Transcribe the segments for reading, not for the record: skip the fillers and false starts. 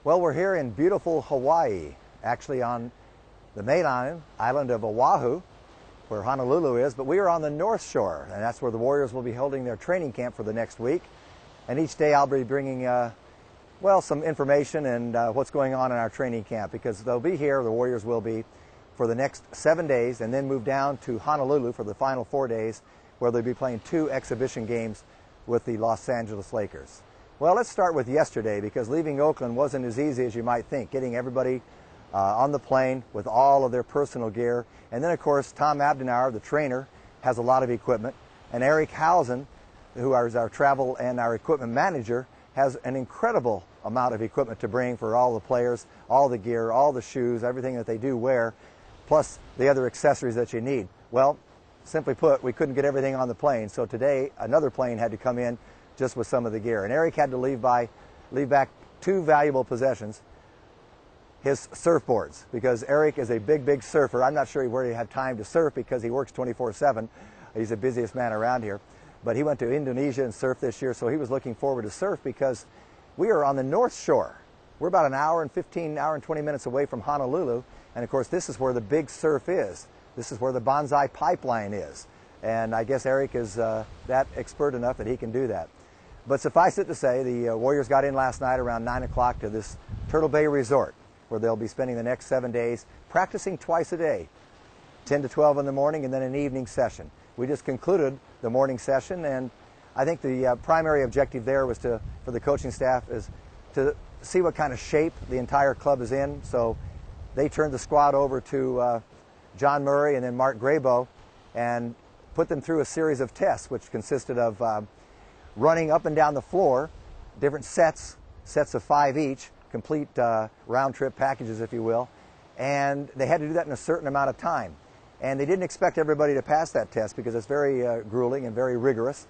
Well, we're here in beautiful Hawaii, actually on the main island of Oahu, where Honolulu is, but we are on the North Shore, and that's where the Warriors will be holding their training camp for the next week. And each day I'll be bringing, well, some information and what's going on in our training camp, because they'll be here, the Warriors will be, for the next 7 days, and then move down to Honolulu for the final 4 days, where they'll be playing 2 exhibition games with the Los Angeles Lakers. Well, let's start with yesterday, because leaving Oakland wasn't as easy as you might think, getting everybody on the plane with all of their personal gear. And then, of course, Tom Abdenauer, the trainer, has a lot of equipment. And Eric Hausen, who is our travel and our equipment manager, has an incredible amount of equipment to bring for all the players, all the gear, all the shoes, everything that they do wear, plus the other accessories that you need. Well, simply put, we couldn't get everything on the plane, so today another plane had to come in just with some of the gear. And Eric had to leave back 2 valuable possessions, his surfboards, because Eric is a big surfer. I'm not sure where he had time to surf because he works 24/7. He's the busiest man around here. But he went to Indonesia and surfed this year, so he was looking forward to surf because we are on the North Shore. We're about an hour and 20 minutes away from Honolulu, and of course this is where the big surf is. This is where the Bonsai Pipeline is. And I guess Eric is that expert enough that he can do that. But suffice it to say, the Warriors got in last night around 9 o'clock to this Turtle Bay Resort, where they'll be spending the next 7 days practicing twice a day, 10 to 12 in the morning and then an evening session. We just concluded the morning session, and I think the primary objective there was for the coaching staff is to see what kind of shape the entire club is in. So they turned the squad over to John Murray and then Mark Graybo and put them through a series of tests, which consisted of running up and down the floor, different sets of 5 each, complete round-trip packages, if you will, and they had to do that in a certain amount of time. And they didn't expect everybody to pass that test because it's very grueling and very rigorous,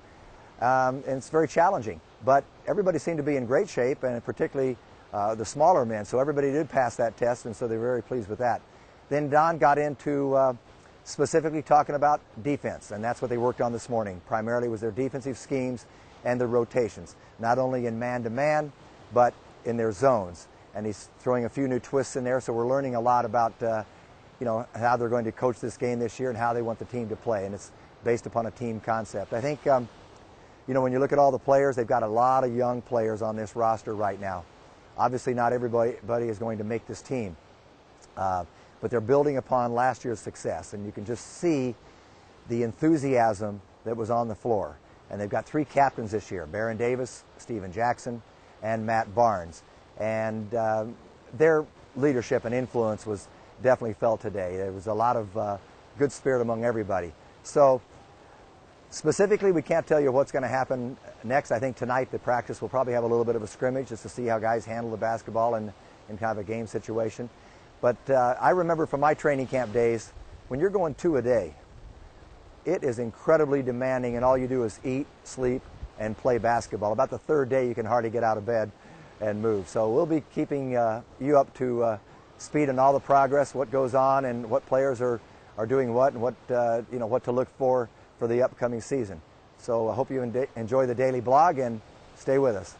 and it's very challenging. But everybody seemed to be in great shape, and particularly the smaller men, so everybody did pass that test, and so they were very pleased with that. Then Don got into specifically talking about defense, and that's what they worked on this morning. Primarily was their defensive schemes and their rotations, not only in man-to-man, but in their zones. And he's throwing a few new twists in there, so we're learning a lot about how they're going to coach this game this year and how they want the team to play, and it's based upon a team concept. I think, when you look at all the players, they've got a lot of young players on this roster right now. Obviously, not everybody is going to make this team, but they're building upon last year's success, and you can just see the enthusiasm that was on the floor. And they've got 3 captains this year, Baron Davis, Steven Jackson, and Matt Barnes. And their leadership and influence was definitely felt today. There was a lot of good spirit among everybody. So specifically, we can't tell you what's going to happen next. I think tonight the practice will probably have a little bit of a scrimmage just to see how guys handle the basketball in kind of a game situation. But I remember from my training camp days, when you're going 2 a day, it is incredibly demanding, and all you do is eat, sleep, and play basketball. About the 3rd day, you can hardly get out of bed and move. So we'll be keeping you up to speed on all the progress, what goes on, and what players are doing what, and what to look for the upcoming season. So I hope you enjoy the daily blog and stay with us.